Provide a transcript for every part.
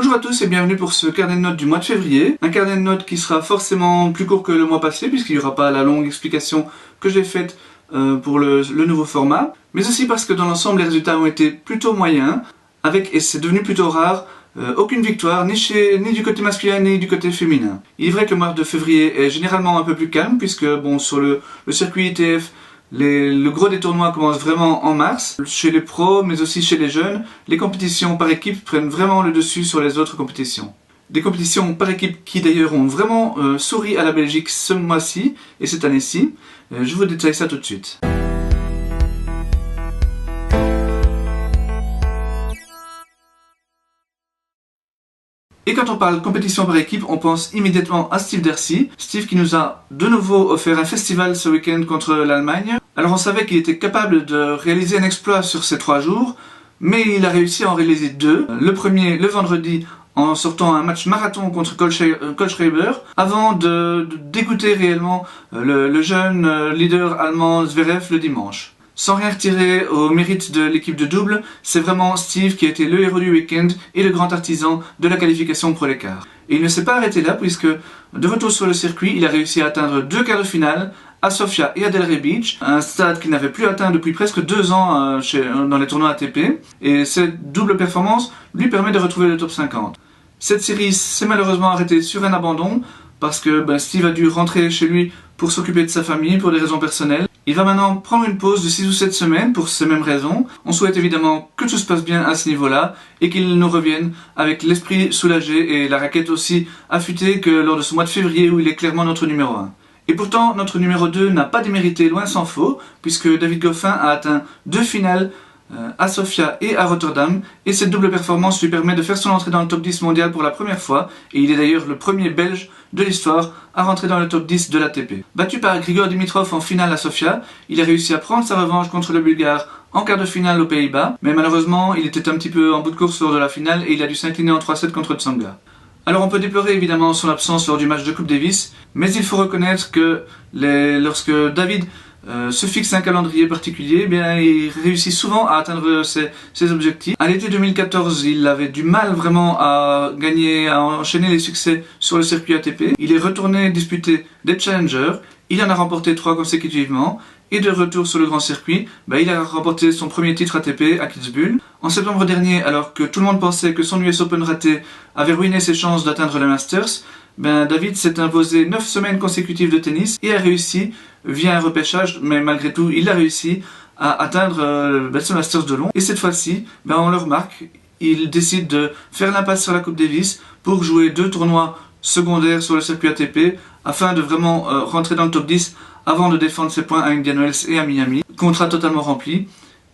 Bonjour à tous et bienvenue pour ce carnet de notes du mois de février. Un carnet de notes qui sera forcément plus court que le mois passé puisqu'il n'y aura pas la longue explication que j'ai faite pour le nouveau format. Mais aussi parce que dans l'ensemble les résultats ont été plutôt moyens, avec, et c'est devenu plutôt rare, aucune victoire ni du côté masculin ni du côté féminin. Il est vrai que le mois de février est généralement un peu plus calme puisque bon, sur le circuit ITF, le gros des tournois commence vraiment en mars. Chez les pros, mais aussi chez les jeunes, les compétitions par équipe prennent vraiment le dessus sur les autres compétitions. Des compétitions par équipe qui d'ailleurs ont vraiment souri à la Belgique ce mois-ci et cette année-ci. Je vous détaille ça tout de suite. Et quand on parle compétition par équipe, on pense immédiatement à Steve Dercy. Steve qui nous a de nouveau offert un festival ce week-end contre l'Allemagne. Alors on savait qu'il était capable de réaliser un exploit sur ces 3 jours, mais il a réussi à en réaliser 2. Le premier, le vendredi, en sortant un match marathon contre Kohlschreiber, avant de dégoûter réellement le jeune leader allemand Zverev le dimanche. Sans rien retirer au mérite de l'équipe de double, c'est vraiment Steve qui a été le héros du week-end et le grand artisan de la qualification pour l'écart. Et il ne s'est pas arrêté là puisque, de retour sur le circuit, il a réussi à atteindre 2 quarts de finale à Sofia et à Delray Beach, un stade qu'il n'avait plus atteint depuis presque 2 ans dans les tournois ATP. Et cette double performance lui permet de retrouver le top 50. Cette série s'est malheureusement arrêtée sur un abandon parce que Steve a dû rentrer chez lui pour s'occuper de sa famille pour des raisons personnelles. Il va maintenant prendre une pause de 6 ou 7 semaines pour ces mêmes raisons. On souhaite évidemment que tout se passe bien à ce niveau-là et qu'il nous revienne avec l'esprit soulagé et la raquette aussi affûtée que lors de ce mois de février où il est clairement notre numéro 1. Et pourtant, notre numéro 2 n'a pas démérité, loin s'en faut, puisque David Goffin a atteint 2 finales à Sofia et à Rotterdam, et cette double performance lui permet de faire son entrée dans le top 10 mondial pour la première fois, et il est d'ailleurs le premier belge de l'histoire à rentrer dans le top 10 de l'ATP. Battu par Grigor Dimitrov en finale à Sofia, il a réussi à prendre sa revanche contre le Bulgare en quart de finale aux Pays-Bas, mais malheureusement il était un petit peu en bout de course lors de la finale et il a dû s'incliner en 3-7 contre Tsonga. Alors on peut déplorer évidemment son absence lors du match de Coupe Davis, mais il faut reconnaître que lorsque David se fixe un calendrier particulier, il réussit souvent à atteindre ses objectifs. À l'été 2014, il avait du mal vraiment à enchaîner les succès sur le circuit ATP. Il est retourné disputer des challengers, il en a remporté 3 consécutivement, et de retour sur le grand circuit, il a remporté son premier titre ATP à Kitzbühel. En septembre dernier, alors que tout le monde pensait que son US Open raté avait ruiné ses chances d'atteindre le Masters, David s'est imposé 9 semaines consécutives de tennis et a réussi, via un repêchage, mais malgré tout, il a réussi à atteindre ce Masters de Londres. Et cette fois-ci, on le remarque, il décide de faire l'impasse sur la Coupe Davis pour jouer 2 tournois secondaires sur le circuit ATP afin de vraiment rentrer dans le top 10 avant de défendre ses points à Indian Wells et à Miami. Contrat totalement rempli.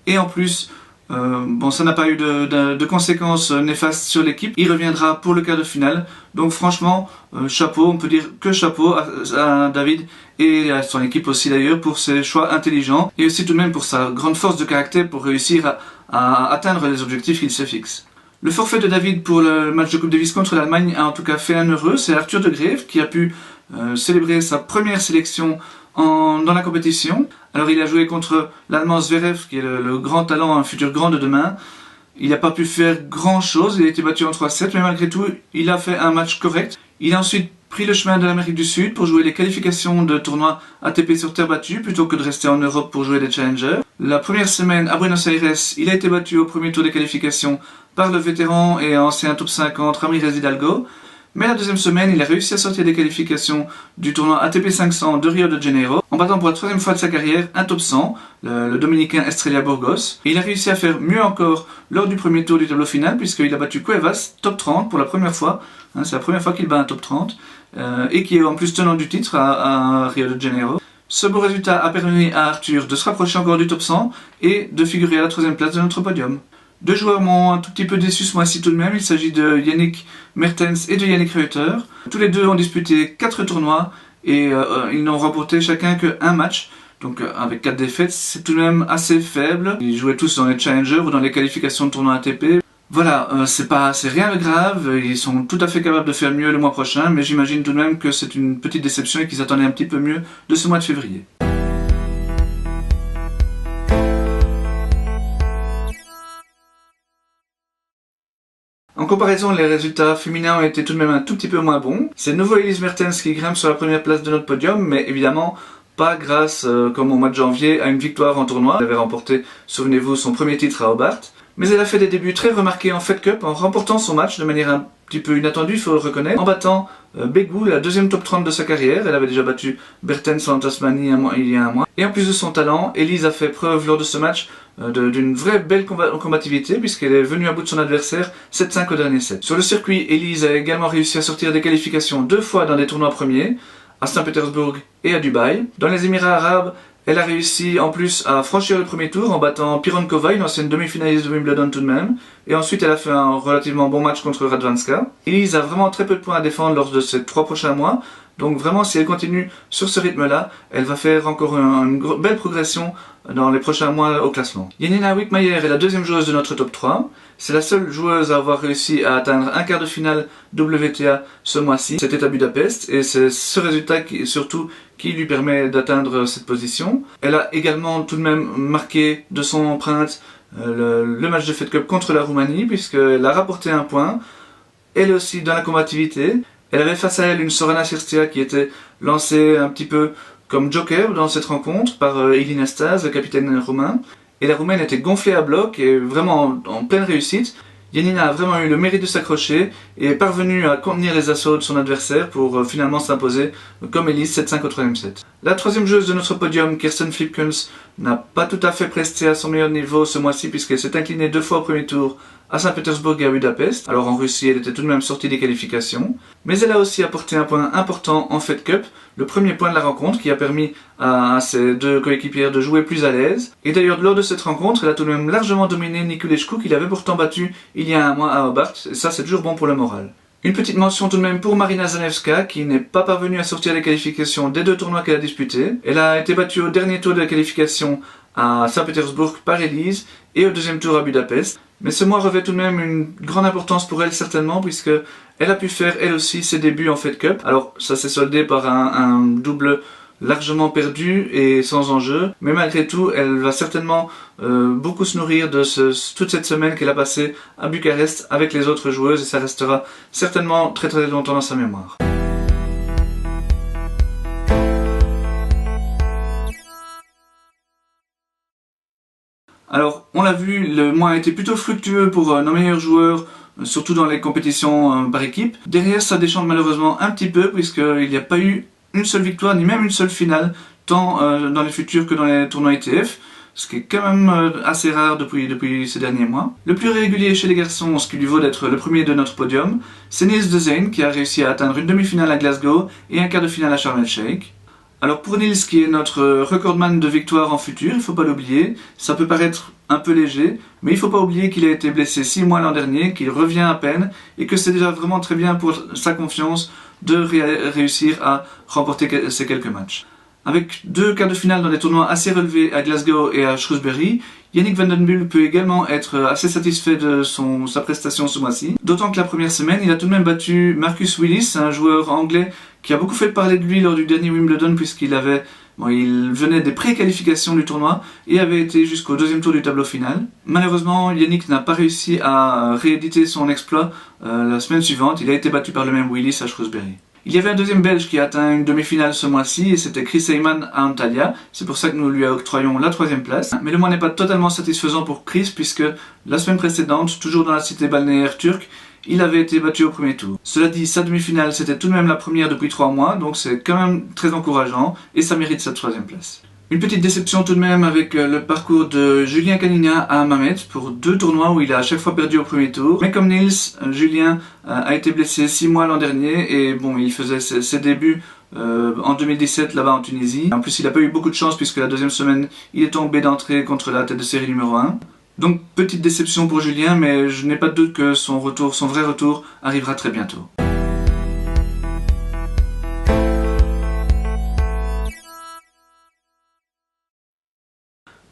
Et en plus, ça n'a pas eu de conséquences néfastes sur l'équipe. Il reviendra pour le quart de finale. Donc franchement, chapeau, on peut dire que chapeau à David et à son équipe aussi d'ailleurs pour ses choix intelligents et aussi tout de même pour sa grande force de caractère pour réussir à atteindre les objectifs qu'il se fixe. Le forfait de David pour le match de Coupe Davis contre l'Allemagne a en tout cas fait un heureux. C'est Arthur de Greve qui a pu célébrer sa première sélection dans la compétition. Alors il a joué contre l'Allemand Zverev qui est le grand talent, un futur grand de demain. Il n'a pas pu faire grand chose, il a été battu en 3-7, mais malgré tout il a fait un match correct. Il a ensuite pris le chemin de l'Amérique du Sud pour jouer les qualifications de tournois ATP sur terre battue plutôt que de rester en Europe pour jouer des challengers. La première semaine à Buenos Aires, il a été battu au premier tour des qualifications par le vétéran et ancien top 50 Ramírez Hidalgo. Mais la deuxième semaine, il a réussi à sortir des qualifications du tournoi ATP 500 de Rio de Janeiro, en battant pour la 3e fois de sa carrière un top 100, le Dominicain Estrella Burgos. Et il a réussi à faire mieux encore lors du premier tour du tableau final, puisqu'il a battu Cuevas, top 30 pour la première fois. C'est la première fois qu'il bat un top 30, et qui est en plus tenant du titre à Rio de Janeiro. Ce beau résultat a permis à Arthur de se rapprocher encore du top 100 et de figurer à la 3e place de notre podium. 2 joueurs m'ont un tout petit peu déçu ce mois-ci tout de même, il s'agit de Yannick Mertens et de Yannick Reuter. Tous les deux ont disputé 4 tournois et ils n'ont remporté chacun qu'un match. Donc avec 4 défaites, c'est tout de même assez faible. Ils jouaient tous dans les challengers ou dans les qualifications de tournois ATP. Voilà, c'est rien de grave, ils sont tout à fait capables de faire mieux le mois prochain, mais j'imagine tout de même que c'est une petite déception et qu'ils attendaient un petit peu mieux de ce mois de février. En comparaison, les résultats féminins ont été tout de même un tout petit peu moins bons. C'est de nouveau Elise Mertens qui grimpe sur la première place de notre podium, mais évidemment pas grâce, comme au mois de janvier, à une victoire en tournoi. Elle avait remporté, souvenez-vous, son premier titre à Hobart. Mais elle a fait des débuts très remarqués en Fed Cup en remportant son match de manière un petit peu inattendue, il faut le reconnaître, en battant Begu, la deuxième top 30 de sa carrière. Elle avait déjà battu Bertens en Tasmanie il y a un mois. Et en plus de son talent, Elise a fait preuve lors de ce match d'une vraie belle combativité puisqu'elle est venue à bout de son adversaire 7-5 au dernier set. Sur le circuit, Elise a également réussi à sortir des qualifications 2 fois dans des tournois premiers, à Saint-Pétersbourg et à Dubaï. Dans les Émirats arabes, elle a réussi en plus à franchir le premier tour en battant Pironkova, une ancienne demi-finaliste de Wimbledon tout de même. Et ensuite, elle a fait un relativement bon match contre Radwanska. Elise a vraiment très peu de points à défendre lors de ces 3 prochains mois. Donc vraiment, si elle continue sur ce rythme-là, elle va faire encore une belle progression dans les prochains mois au classement. Yanina Wickmayer est la deuxième joueuse de notre top 3. C'est la seule joueuse à avoir réussi à atteindre un quart de finale WTA ce mois-ci. C'était à Budapest et c'est ce résultat qui lui permet d'atteindre cette position. Elle a également tout de même marqué de son empreinte le match de Fed Cup contre la Roumanie puisqu'elle a rapporté un point. Elle aussi dans la combativité. Elle avait face à elle une Sorana Cirstea qui était lancée un petit peu comme joker dans cette rencontre par Elina Stas, le capitaine roumain. Et la Roumaine était gonflée à bloc et vraiment en pleine réussite. Yanina a vraiment eu le mérite de s'accrocher et est parvenue à contenir les assauts de son adversaire pour finalement s'imposer comme Elise 7-5 au troisième set. La troisième joueuse de notre podium, Kirsten Flipkens, n'a pas tout à fait presté à son meilleur niveau ce mois-ci puisqu'elle s'est inclinée 2 fois au premier tour à Saint-Pétersbourg et à Budapest. Alors en Russie, elle était tout de même sortie des qualifications. Mais elle a aussi apporté un point important en Fed Cup, le premier point de la rencontre qui a permis à ses deux coéquipières de jouer plus à l'aise. Et d'ailleurs, lors de cette rencontre, elle a tout de même largement dominé Niculescu qu'il avait pourtant battu il y a un mois à Hobart. Et ça, c'est toujours bon pour le moral. Une petite mention tout de même pour Marina Zanevska qui n'est pas parvenue à sortir des qualifications des 2 tournois qu'elle a disputés. Elle a été battue au dernier tour de la qualification à Saint-Pétersbourg par Elise et au deuxième tour à Budapest. Mais ce mois revêt tout de même une grande importance pour elle certainement puisque elle a pu faire elle aussi ses débuts en Fed Cup. Alors ça s'est soldé par un double largement perdu et sans enjeu, mais malgré tout elle va certainement beaucoup se nourrir de toute cette semaine qu'elle a passée à Bucarest avec les autres joueuses et ça restera certainement très très longtemps dans sa mémoire. Alors, on l'a vu, le mois a été plutôt fructueux pour nos meilleurs joueurs, surtout dans les compétitions par équipe. Derrière, ça déchante malheureusement un petit peu, puisqu'il n'y a pas eu une seule victoire, ni même une seule finale, tant dans les futurs que dans les tournois ITF, ce qui est quand même assez rare depuis ces derniers mois. Le plus régulier chez les garçons, ce qui lui vaut d'être le premier de notre podium, c'est Niels de Zane, qui a réussi à atteindre une demi-finale à Glasgow et un quart de finale à Sharm el-Sheikh. Alors pour Niels qui est notre recordman de victoires en futur, il ne faut pas l'oublier, ça peut paraître un peu léger, mais il ne faut pas oublier qu'il a été blessé 6 mois l'an dernier, qu'il revient à peine, et que c'est déjà vraiment très bien pour sa confiance de réussir à remporter ces quelques matchs. Avec 2 quarts de finale dans des tournois assez relevés à Glasgow et à Shrewsbury, Yannick van den Bull peut également être assez satisfait de sa prestation ce mois-ci. D'autant que la première semaine, il a tout de même battu Marcus Willis, un joueur anglais qui a beaucoup fait parler de lui lors du dernier Wimbledon puisqu'il il venait des pré-qualifications du tournoi et avait été jusqu'au 2e tour du tableau final. Malheureusement, Yannick n'a pas réussi à rééditer son exploit la semaine suivante. Il a été battu par le même Willis à Shrewsbury. Il y avait un deuxième Belge qui a atteint une demi-finale ce mois-ci et c'était Chris Heyman à Antalya. C'est pour ça que nous lui octroyons la 3e place. Mais le mois n'est pas totalement satisfaisant pour Chris puisque la semaine précédente, toujours dans la cité balnéaire turque, il avait été battu au premier tour. Cela dit, sa demi-finale c'était tout de même la première depuis 3 mois, donc c'est quand même très encourageant et ça mérite sa 3e place. Une petite déception tout de même avec le parcours de Julien Canina à Mamet pour 2 tournois où il a à chaque fois perdu au premier tour. Mais comme Niels, Julien a été blessé 6 mois l'an dernier et bon, il faisait ses débuts en 2017 là-bas en Tunisie. En plus, il n'a pas eu beaucoup de chance puisque la 2e semaine, il est tombé d'entrée contre la tête de série numéro 1. Donc petite déception pour Julien, mais je n'ai pas de doute que son vrai retour arrivera très bientôt.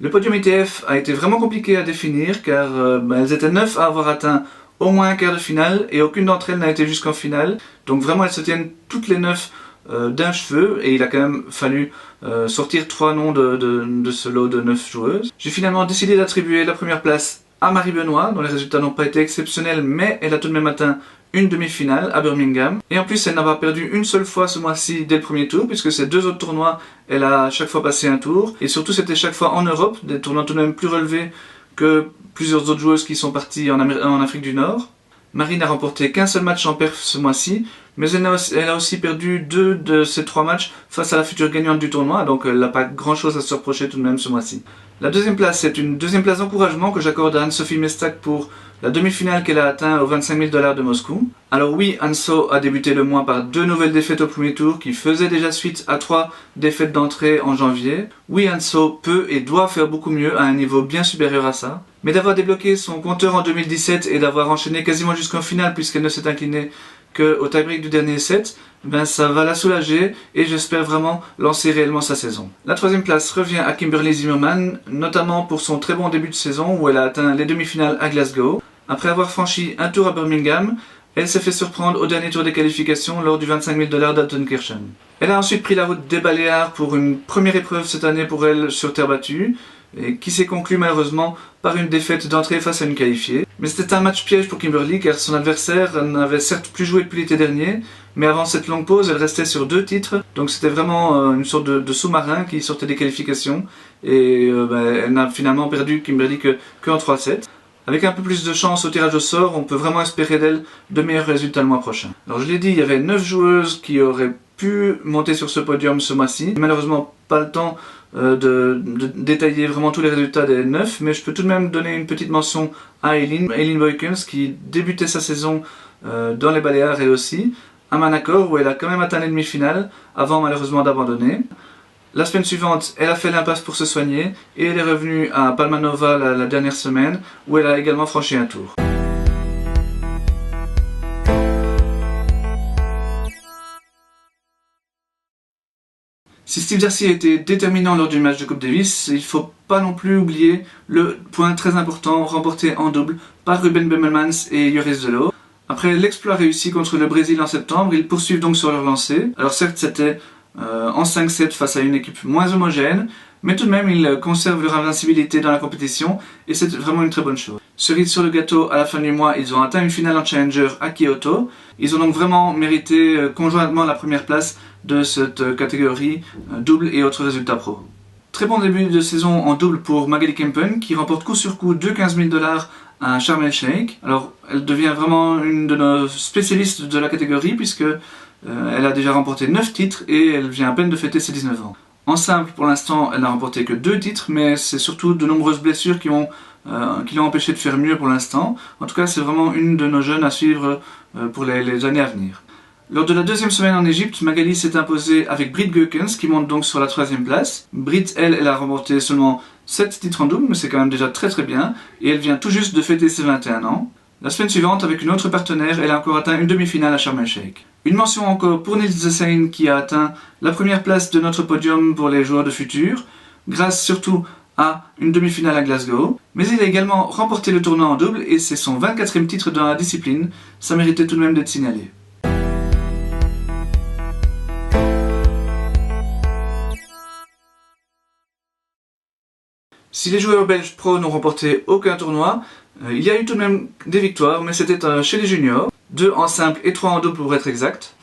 Le podium ITF a été vraiment compliqué à définir car elles étaient 9 à avoir atteint au moins un quart de finale et aucune d'entre elles n'a été jusqu'en finale. Donc vraiment elles se tiennent toutes les 9 d'un cheveu et il a quand même fallu sortir 3 noms de ce lot de 9 joueuses. J'ai finalement décidé d'attribuer la première place à Marie Benoît, dont les résultats n'ont pas été exceptionnels, mais elle a tout de même atteint une demi-finale à Birmingham. Et en plus, elle n'a pas perdu une seule fois ce mois-ci dès le premier tour, puisque ces deux autres tournois, elle a chaque fois passé un tour. Et surtout, c'était chaque fois en Europe, des tournois tout de même plus relevés que plusieurs autres joueuses qui sont parties en Afrique du Nord. Marie n'a remporté qu'un seul match en perf ce mois-ci, mais elle a aussi perdu 2 de ses 3 matchs face à la future gagnante du tournoi, donc elle n'a pas grand-chose à se reprocher tout de même ce mois-ci. La deuxième place, c'est une deuxième place d'encouragement que j'accorde à Anne-Sophie Mestak pour la demi-finale qu'elle a atteint aux 25 000 $ de Moscou. Alors oui, Anso a débuté le mois par 2 nouvelles défaites au premier tour qui faisaient déjà suite à 3 défaites d'entrée en janvier. Oui, Anso peut et doit faire beaucoup mieux à un niveau bien supérieur à ça. Mais d'avoir débloqué son compteur en 2017 et d'avoir enchaîné quasiment jusqu'en finale puisqu'elle ne s'est inclinée qu'au tie-break du dernier set, ben ça va la soulager et j'espère vraiment lancer réellement sa saison. La troisième place revient à Kimberly Zimmerman, notamment pour son très bon début de saison où elle a atteint les demi-finales à Glasgow. Après avoir franchi un tour à Birmingham, elle s'est fait surprendre au dernier tour des qualifications lors du 25 000 $ d'Altenkirchen. Elle a ensuite pris la route des Baléares pour une première épreuve cette année pour elle sur terre battue, et qui s'est conclue malheureusement par une défaite d'entrée face à une qualifiée. Mais c'était un match piège pour Kimberly car son adversaire n'avait certes plus joué depuis l'été dernier, mais avant cette longue pause elle restait sur 2 titres, donc c'était vraiment une sorte de sous-marin qui sortait des qualifications, et elle n'a finalement perdu Kimberly que en 3-7. Avec un peu plus de chance au tirage au sort, on peut vraiment espérer d'elle de meilleurs résultats le mois prochain. Alors je l'ai dit, il y avait 9 joueuses qui auraient pu monter sur ce podium ce mois-ci. Malheureusement pas le temps de détailler vraiment tous les résultats des 9, mais je peux tout de même donner une petite mention à Eileen Boykens qui débutait sa saison dans les Baléares et aussi à Manacor où elle a quand même atteint les demi-finales avant malheureusement d'abandonner. La semaine suivante, elle a fait l'impasse pour se soigner et elle est revenue à Palmanova la dernière semaine où elle a également franchi un tour. Si Steve Darcy a été déterminant lors du match de Coupe Davis, il ne faut pas non plus oublier le point très important remporté en double par Ruben Bemmelmans et Joris Zelo. Après l'exploit réussi contre le Brésil en septembre, ils poursuivent donc sur leur lancée. Alors certes c'était en 5-7 face à une équipe moins homogène, mais tout de même ils conservent leur invincibilité dans la compétition et c'est vraiment une très bonne chose. Cerise sur le gâteau, à la fin du mois, ils ont atteint une finale en Challenger à Kyoto. Ils ont donc vraiment mérité conjointement la première place de cette catégorie double et autres résultats pro. Très bon début de saison en double pour Magali Kempen qui remporte coup sur coup 15 000 $ à Sharm el-Sheikh. Alors elle devient vraiment une de nos spécialistes de la catégorie puisque elle a déjà remporté 9 titres et elle vient à peine de fêter ses 19 ans. En simple, pour l'instant, elle n'a remporté que 2 titres, mais c'est surtout de nombreuses blessures qui l'ont empêché de faire mieux pour l'instant. En tout cas, c'est vraiment une de nos jeunes à suivre pour les années à venir. Lors de la deuxième semaine en Égypte, Magali s'est imposée avec Britt Goekens, qui monte donc sur la 3e place. Britt, elle a remporté seulement 7 titres en double, mais c'est quand même déjà très très bien, et elle vient tout juste de fêter ses 21 ans. La semaine suivante, avec une autre partenaire, elle a encore atteint une demi-finale à Sharm el-Sheikh. Une mention encore pour Nils de Seine qui a atteint la première place de notre podium pour les joueurs de futur, grâce surtout à une demi-finale à Glasgow. Mais il a également remporté le tournoi en double et c'est son 24e titre dans la discipline, ça méritait tout de même d'être signalé. Si les joueurs belges pro n'ont remporté aucun tournoi, il y a eu tout de même des victoires, mais c'était chez les juniors, 2 en simple et 3 en double pour être exact.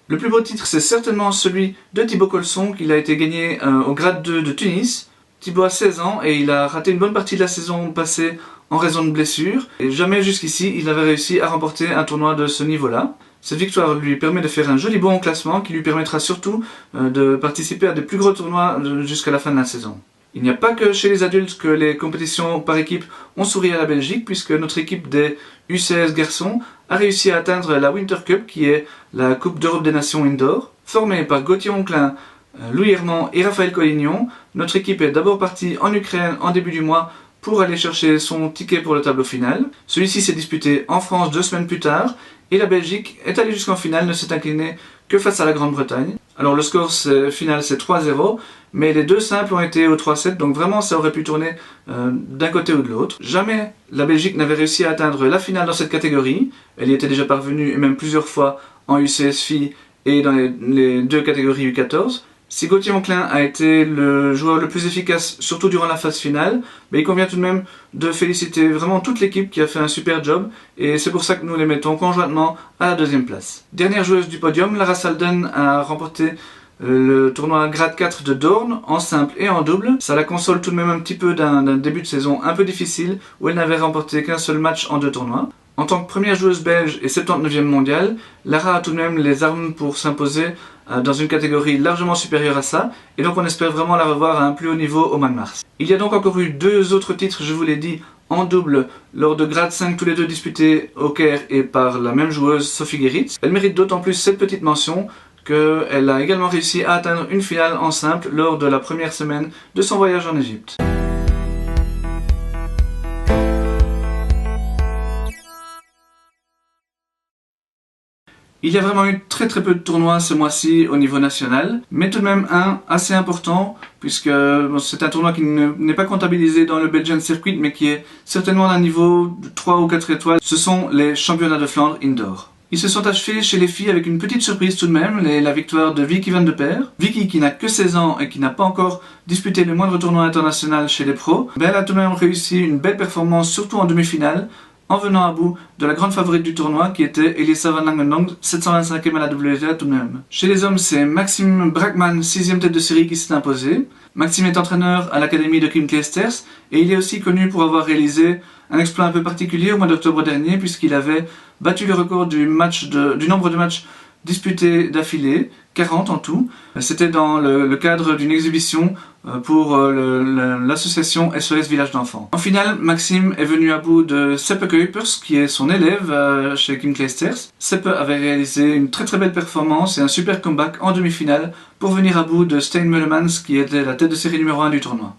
Le plus beau titre c'est certainement celui de Thibaut Colson, qu'il a été gagné au grade 2 de Tunis. Thibaut a 16 ans et il a raté une bonne partie de la saison passée en raison de blessures, et jamais jusqu'ici il avait réussi à remporter un tournoi de ce niveau-là. Cette victoire lui permet de faire un joli bond au classement qui lui permettra surtout de participer à des plus gros tournois jusqu'à la fin de la saison. Il n'y a pas que chez les adultes que les compétitions par équipe ont souri à la Belgique, puisque notre équipe des U16 garçons a réussi à atteindre la Winter Cup, qui est la Coupe d'Europe des Nations Indoor. Formée par Gauthier Onclin, Louis Herman et Raphaël Collignon, notre équipe est d'abord partie en Ukraine en début du mois pour aller chercher son ticket pour le tableau final. Celui-ci s'est disputé en France 2 semaines plus tard, et la Belgique est allée jusqu'en finale, ne s'est inclinée que face à la Grande-Bretagne. Alors le score final c'est 3-0, mais les 2 simples ont été au 3-7, donc vraiment ça aurait pu tourner d'un côté ou de l'autre. Jamais la Belgique n'avait réussi à atteindre la finale dans cette catégorie, elle y était déjà parvenue et même plusieurs fois en U16 filles et dans les 2 catégories U14. Si Gauthier Monclin a été le joueur le plus efficace, surtout durant la phase finale, mais il convient tout de même de féliciter vraiment toute l'équipe qui a fait un super job, et c'est pour ça que nous les mettons conjointement à la deuxième place. Dernière joueuse du podium, Lara Salden a remporté le tournoi grade 4 de Doorn en simple et en double. Ça la console tout de même un petit peu d'un début de saison un peu difficile où elle n'avait remporté qu'un seul match en 2 tournois. En tant que première joueuse belge et 79e mondiale, Lara a tout de même les armes pour s'imposer dans une catégorie largement supérieure à ça, et donc on espère vraiment la revoir à un plus haut niveau au mois de mars. Il y a donc encore eu 2 autres titres, je vous l'ai dit, en double, lors de grade 5, tous les deux disputés au Caire et par la même joueuse Sophie Geritz. Elle mérite d'autant plus cette petite mention qu'elle a également réussi à atteindre une finale en simple lors de la première semaine de son voyage en Égypte. Il y a vraiment eu très peu de tournois ce mois-ci au niveau national, mais tout de même un assez important, puisque c'est un tournoi qui n'est pas comptabilisé dans le Belgian Circuit, mais qui est certainement d'un niveau de 3 ou 4 étoiles. Ce sont les championnats de Flandre Indoor. Ils se sont achevés chez les filles avec une petite surprise tout de même, la victoire de Vicky Van de Peer. Vicky, qui n'a que 16 ans et qui n'a pas encore disputé le moindre tournoi international chez les pros, elle a tout de même réussi une belle performance, surtout en demi-finale, en venant à bout de la grande favorite du tournoi qui était Elisa Van Langenlong, 725e à la WTA tout de même. Chez les hommes, c'est Maxime Brackman, 6e tête de série, qui s'est imposé. Maxime est entraîneur à l'académie de Kim Clijsters et il est aussi connu pour avoir réalisé un exploit un peu particulier au mois d'octobre dernier puisqu'il avait battu le record du nombre de matchs disputés d'affilée, 40 en tout. C'était dans le cadre d'une exhibition pour l'association SOS Village d'Enfants. En finale, Maxime est venu à bout de Seppe Kuipers, qui est son élève chez Kim Clijsters. Seppe avait réalisé une très belle performance et un super comeback en demi-finale pour venir à bout de Stein Meulemans, qui était la tête de série numéro 1 du tournoi.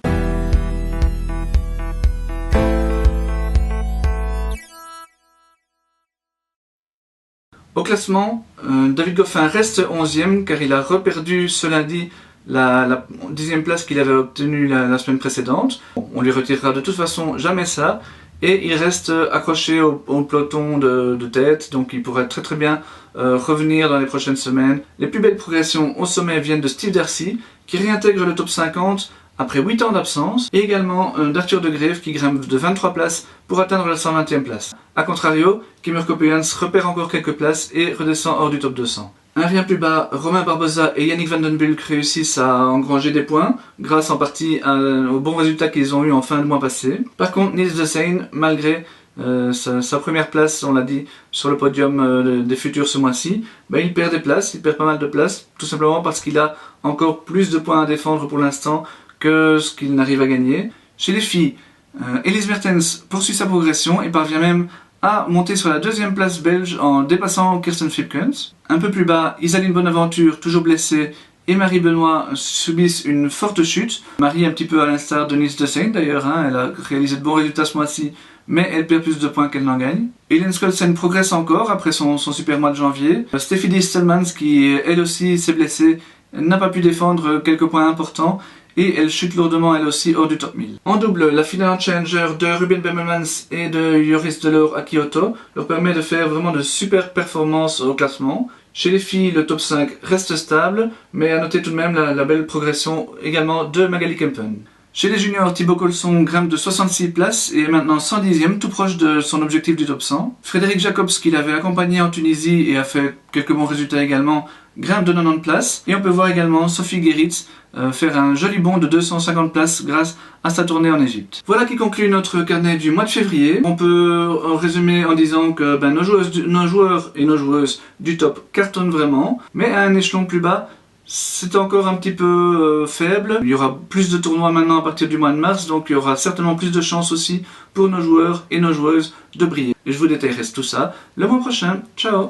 Au classement, David Goffin reste 11e car il a reperdu ce lundi la 10e place qu'il avait obtenue la semaine précédente. On lui retirera de toute façon jamais ça et il reste accroché au peloton de tête, donc il pourrait très bien revenir dans les prochaines semaines. Les plus belles progressions au sommet viennent de Steve Darcy qui réintègre le top 50 après 8 ans d'absence, et également d'Arthur de Greve qui grimpe de 23 places pour atteindre la 120e place. A contrario, Kimur Kopejans repère encore quelques places et redescend hors du top 200. Un rien plus bas, Romain Barbosa et Yannick Van Den Bulck réussissent à engranger des points, grâce en partie aux bons résultats qu'ils ont eu en fin de mois passé. Par contre, Niels de Seine, malgré sa première place, on l'a dit, sur le podium des futurs ce mois-ci, il perd des places, il perd pas mal de places, tout simplement parce qu'il a encore plus de points à défendre pour l'instant que ce qu'il n'arrive à gagner. Chez les filles, Elise Mertens poursuit sa progression et parvient même à monter sur la 2e place belge en dépassant Kirsten Flipkens. Un peu plus bas, Isaline Bonaventure, toujours blessée, et Marie Benoît subissent une forte chute. Marie un petit peu à l'instar de Niels de Seine d'ailleurs, elle a réalisé de bons résultats ce mois-ci, mais elle perd plus de points qu'elle n'en gagne. Hélène Skolsen progresse encore après son super mois de janvier. Steffi Stelmans, qui elle aussi s'est blessée, n'a pas pu défendre quelques points importants, et elle chute lourdement elle aussi hors du top 1000. En double, la finale challenger de Ruben Bemmelmans et de Joris Delors à Kyoto leur permet de faire vraiment de super performances au classement. Chez les filles, le top 5 reste stable, mais à noter tout de même la belle progression également de Magali Kempen. Chez les juniors, Thibaut Colson grimpe de 66 places et est maintenant 110e, tout proche de son objectif du top 100. Frédéric Jacobs, qui l'avait accompagné en Tunisie et a fait quelques bons résultats également, grimpe de 90 places. Et on peut voir également Sophie Geritz faire un joli bond de 250 places grâce à sa tournée en Égypte. Voilà qui conclut notre carnet du mois de février. On peut résumer en disant que nos joueurs et nos joueuses du top cartonnent vraiment, mais à un échelon plus bas, c'est encore un petit peu faible. Il y aura plus de tournois maintenant à partir du mois de mars, donc il y aura certainement plus de chances aussi pour nos joueurs et nos joueuses de briller. Et je vous détaillerai tout ça le mois prochain. Ciao!